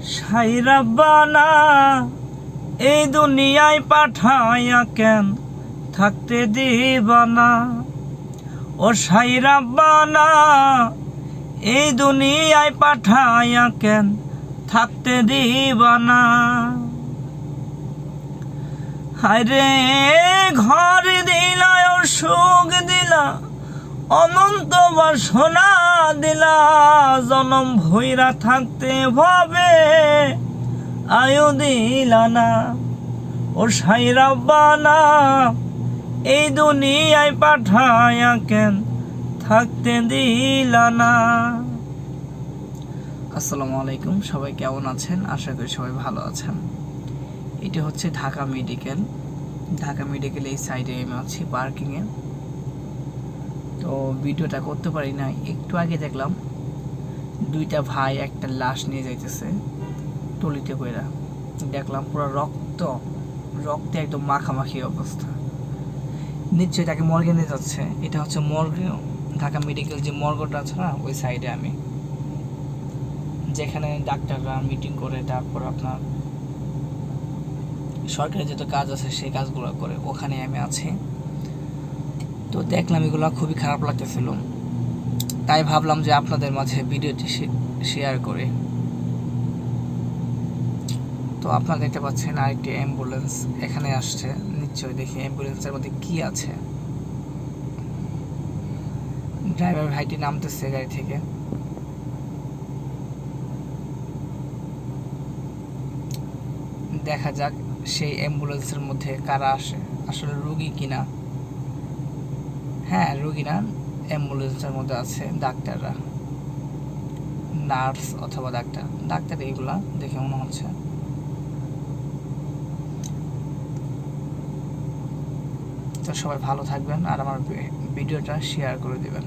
সাই রাব্বানা এই দুনিয়ায় পাঠাইয়া কেন থাকতে দিবানা। ও সাই রাব্বানা এই দুনিয়ায় পাঠাইয়া কেন থাকতে দিবানা। হায়রে ঘর দিলা ও সুখ দিলা, অনন্ত বাসনা দিলা, জনম ভইরা থাকতে ভাবে আয়ু দিলা না। ও সাই রাব্বানা এই দুনিয়ায় পাঠাইয়া কেন থাকতে দিলা না। আসসালামু আলাইকুম, সবাই কেমন আছেন? আশা করি সবাই ভালো আছেন। এটি হচ্ছে ঢাকা মেডিকেল। ঢাকা মেডিকেল এই সাইডে আমি আছি পার্কিংয়ে। তো ভিডিওটা করতে পারি না, একটু আগে দেখলাম দুইটা ভাই একটা লাশ নিয়ে যাইতেছে টলিতে কইরা। দেখলাম পুরো রক্তে একদম মাখামাখি অবস্থা। নিশ্চয়ই তাকে মর্গে নিয়ে যাচ্ছে। এটা হচ্ছে মর্গে, ঢাকা মেডিকেল যে মর্গটা আছে না, ওই সাইডে আমি, যেখানে ডাক্তাররা মিটিং করে, তারপর আপনার সরকারি যত কাজ আছে সেই কাজগুলো করে, ওখানে আমি আছি। তো দেখলাম এগুলো খুবই খারাপ লাগতেছিল, তাই ভাবলাম যে আপনাদের মাঝে ভিডিওটি শেয়ার করে। তো আপনারা দেখতে পাচ্ছেন আরেকটি অ্যাম্বুলেন্স এখানে আসছে। নিশ্চয়ই দেখি অ্যাম্বুলেন্সের মধ্যে কি আছে। ড্রাইভার ভাইটি নামতেছে গাড়ি থেকে। দেখা যাক সেই অ্যাম্বুলেন্সের মধ্যে কারা আসে, আসলে রোগী কিনা। হ্যাঁ, রোগী না, অ্যাম্বুলেন্সের মধ্যে আছে ডাক্তাররা, নার্স অথবা ডাক্তার এইগুলা দেখে মনে হচ্ছে। তো সবাই ভালো থাকবেন আর আমার ভিডিওটা শেয়ার করে দিবেন।